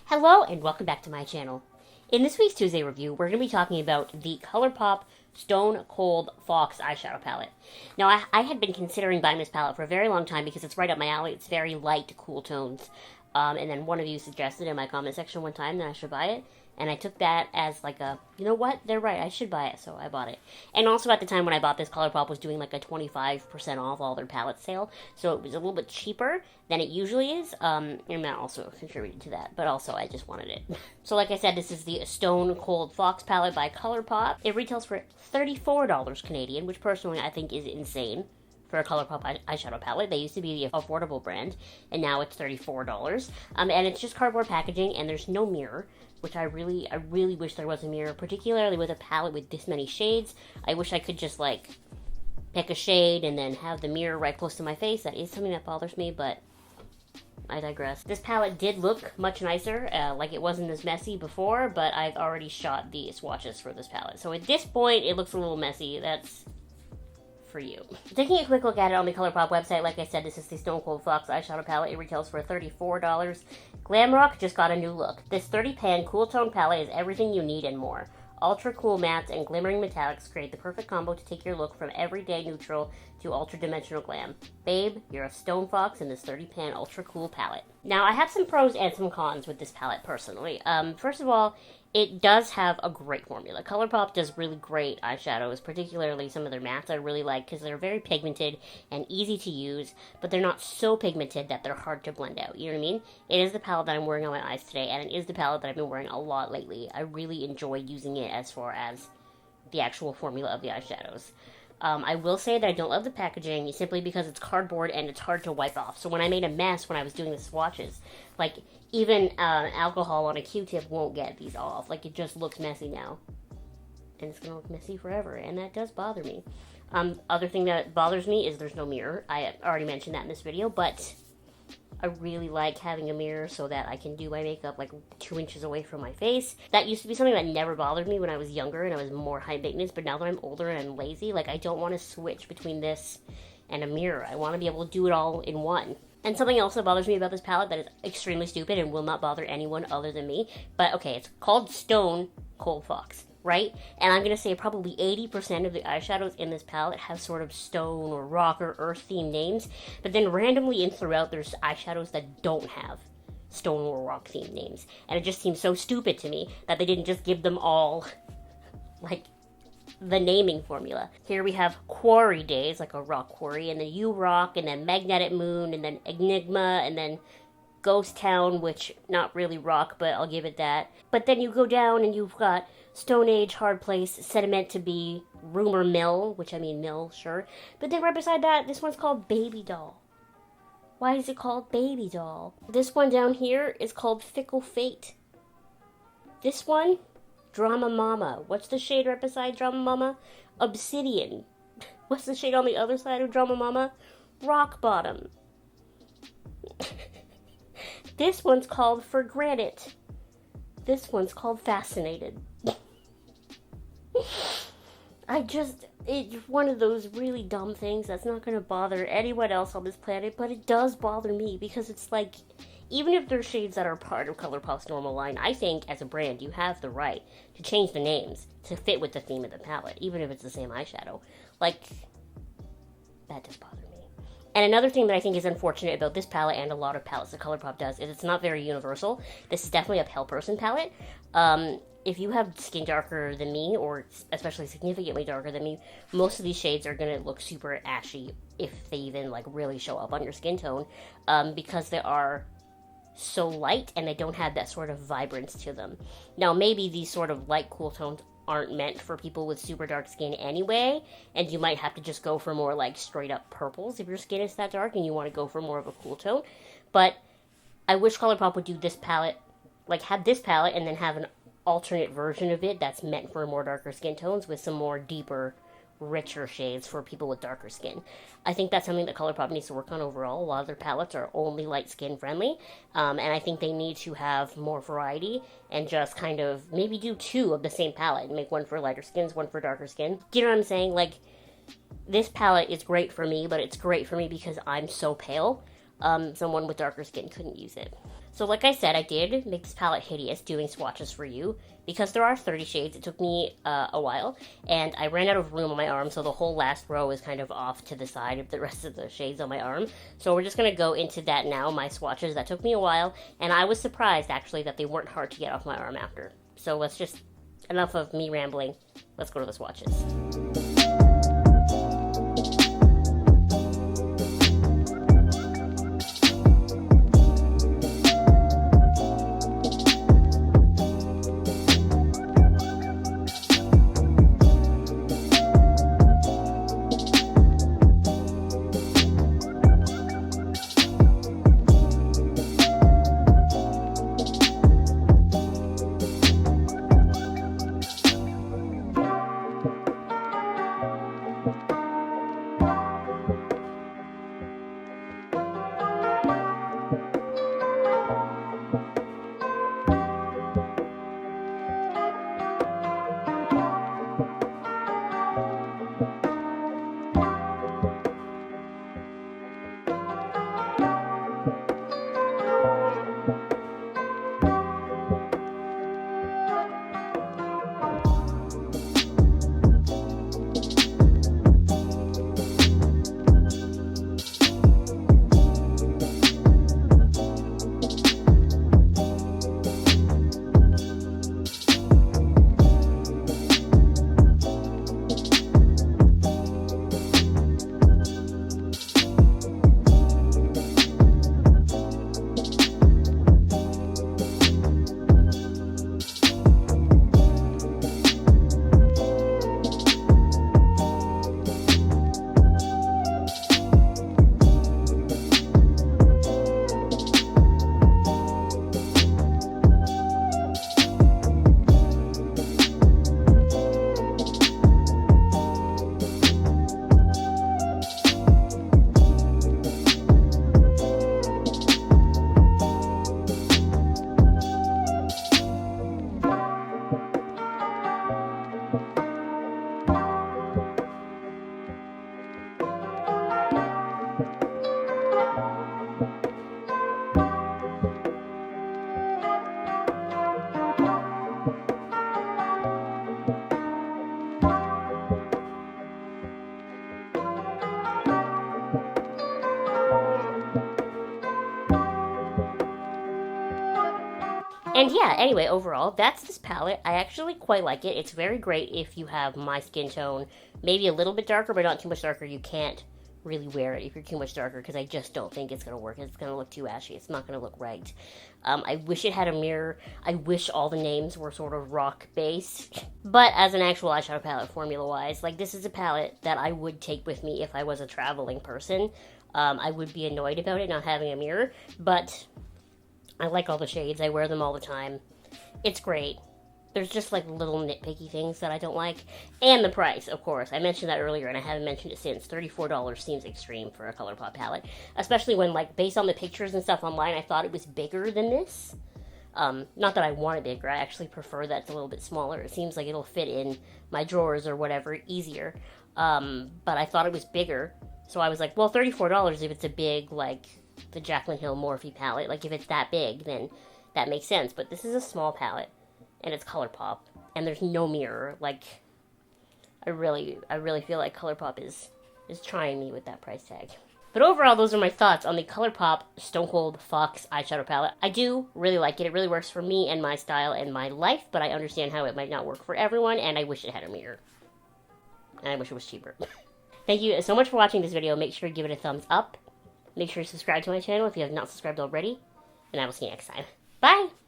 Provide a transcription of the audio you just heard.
Hello and welcome back to my channel. In this week's Tuesday review, we're going to be talking about the ColourPop Stone Cold Fox eyeshadow palette. Now, I had been considering buying this palette for a very long time because it's right up my alley. It's very light, cool tones. And then one of you suggested in my comment section one time that I should buy it. And I took that as like a, you know what, they're right, I should buy it, so I bought it. And also at the time when I bought this, ColourPop was doing like a 25% off all their palette sale, so it was a little bit cheaper than it usually is, and that also contributed to that, but also I just wanted it. So like I said, this is the Stone Cold Fox palette by ColourPop. It retails for $34 Canadian, which personally I think is insane for a ColourPop eyeshadow palette. They used to be the affordable brand, and now it's $34. And it's just cardboard packaging, and there's no mirror, which I really wish there was a mirror, particularly with a palette with this many shades. I wish I could just, like, pick a shade and then have the mirror right close to my face. That is something that bothers me, but I digress. This palette did look much nicer, like it wasn't as messy before, but I've already shot the swatches for this palette. So at this point, it looks a little messy. That's for you. Taking a quick look at it on the ColourPop website, like I said, this is the Stone Cold Fox eyeshadow palette. It retails for $34. Glam Rock just got a new look. This 30-pan cool tone palette is everything you need and more. Ultra cool mattes and glimmering metallics create the perfect combo to take your look from everyday neutral to ultra dimensional glam. Babe, you're a stone fox in this 30-pan ultra cool palette. Now, I have some pros and some cons with this palette personally. First of all, it does have a great formula. ColourPop does really great eyeshadows, particularly some of their mattes I really like because they're very pigmented and easy to use, but they're not so pigmented that they're hard to blend out. You know what I mean? It is the palette that I'm wearing on my eyes today, and it is the palette that I've been wearing a lot lately. I really enjoy using it as far as the actual formula of the eyeshadows. I will say that I don't love the packaging simply because it's cardboard and it's hard to wipe off. So when I made a mess when I was doing the swatches, like even alcohol on a Q-tip won't get these off. Like it just looks messy now. And it's going to look messy forever. And that does bother me. Other thing that bothers me is there's no mirror. I already mentioned that in this video, but I really like having a mirror so that I can do my makeup like 2 inches away from my face. That used to be something that never bothered me when I was younger and I was more high maintenance, but now that I'm older and I'm lazy, like I don't want to switch between this and a mirror. I want to be able to do it all in one. And something else that bothers me about this palette that is extremely stupid and will not bother anyone other than me, but okay, it's called Stone Cold Fox, right? And I'm going to say probably 80% of the eyeshadows in this palette have sort of stone or rock or earth themed names, but then randomly in throughout there's eyeshadows that don't have stone or rock themed names. And it just seems so stupid to me that they didn't just give them all, like, the naming formula. Here we have Quarry Days, like a rock quarry, and then You Rock, and then Magnetic Moon, and then Enigma, and then Ghost Town, which not really rock, but I'll give it that. But then you go down and you've got Stone Age, Hard Place, Sediment to Be, Rumor Mill, which I mean mill, sure. But then right beside that, this one's called Baby Doll. Why is it called Baby Doll? This one down here is called Fickle Fate. This one, Drama Mama. What's the shade right beside Drama Mama? Obsidian. What's the shade on the other side of Drama Mama? Rock Bottom. This one's called For Granite. This one's called Fascinated. It's one of those really dumb things that's not going to bother anyone else on this planet, but it does bother me because it's like, even if there's shades that are part of ColourPop's normal line, I think as a brand you have the right to change the names to fit with the theme of the palette, even if it's the same eyeshadow. Like, that does bother me. And another thing that I think is unfortunate about this palette and a lot of palettes that ColourPop does is it's not very universal. This is definitely a pale person palette. If you have skin darker than me, or especially significantly darker than me, most of these shades are going to look super ashy if they even like really show up on your skin tone, because they are so light and they don't have that sort of vibrance to them. Now maybe these sort of light cool tones aren't meant for people with super dark skin anyway, and you might have to just go for more like straight up purples if your skin is that dark and you want to go for more of a cool tone. But I wish ColourPop would do this palette, like have this palette and then have an alternate version of it that's meant for more darker skin tones with some more deeper, richer shades for people with darker skin. I think that's something that ColourPop needs to work on overall. A lot of their palettes are only light skin friendly, and I think they need to have more variety and just kind of maybe do two of the same palette and make one for lighter skins, one for darker skin. Do you know what I'm saying? Like, this palette is great for me, but it's great for me because I'm so pale. Someone with darker skin couldn't use it. So like I said, I did make this palette hideous doing swatches for you. Because there are 30 shades, it took me a while. And I ran out of room on my arm, so the whole last row is kind of off to the side of the rest of the shades on my arm. So we're just going to go into that now, my swatches. That took me a while, and I was surprised, actually, that they weren't hard to get off my arm after. So let's just, enough of me rambling, let's go to the swatches. And yeah, anyway, overall, that's this palette. I actually quite like it. It's very great if you have my skin tone, maybe a little bit darker, but not too much darker. You can't really wear it if you're too much darker, because I just don't think it's going to work. It's going to look too ashy. It's not going to look right. I wish it had a mirror. I wish all the names were sort of rock-based. But as an actual eyeshadow palette, formula-wise, like, this is a palette that I would take with me if I was a traveling person. I would be annoyed about it not having a mirror, but I like all the shades. I wear them all the time. It's great. There's just like little nitpicky things that I don't like. And the price, of course. I mentioned that earlier and I haven't mentioned it since. $34 seems extreme for a ColourPop palette. Especially when, like, based on the pictures and stuff online, I thought it was bigger than this. Not that I want it bigger. I actually prefer that it's a little bit smaller. It seems like it'll fit in my drawers or whatever easier. But I thought it was bigger. So I was like, well, $34 if it's a big, like, the Jaclyn Hill Morphe palette. Like, if it's that big, then that makes sense. But this is a small palette, and it's ColourPop, and there's no mirror. Like, I really feel like ColourPop is trying me with that price tag. But overall, those are my thoughts on the ColourPop Stone Cold Fox eyeshadow palette. I do really like it. It really works for me and my style and my life, but I understand how it might not work for everyone, and I wish it had a mirror. And I wish it was cheaper. Thank you so much for watching this video. Make sure to give it a thumbs up. Make sure to subscribe to my channel if you have not subscribed already. And I will see you next time. Bye!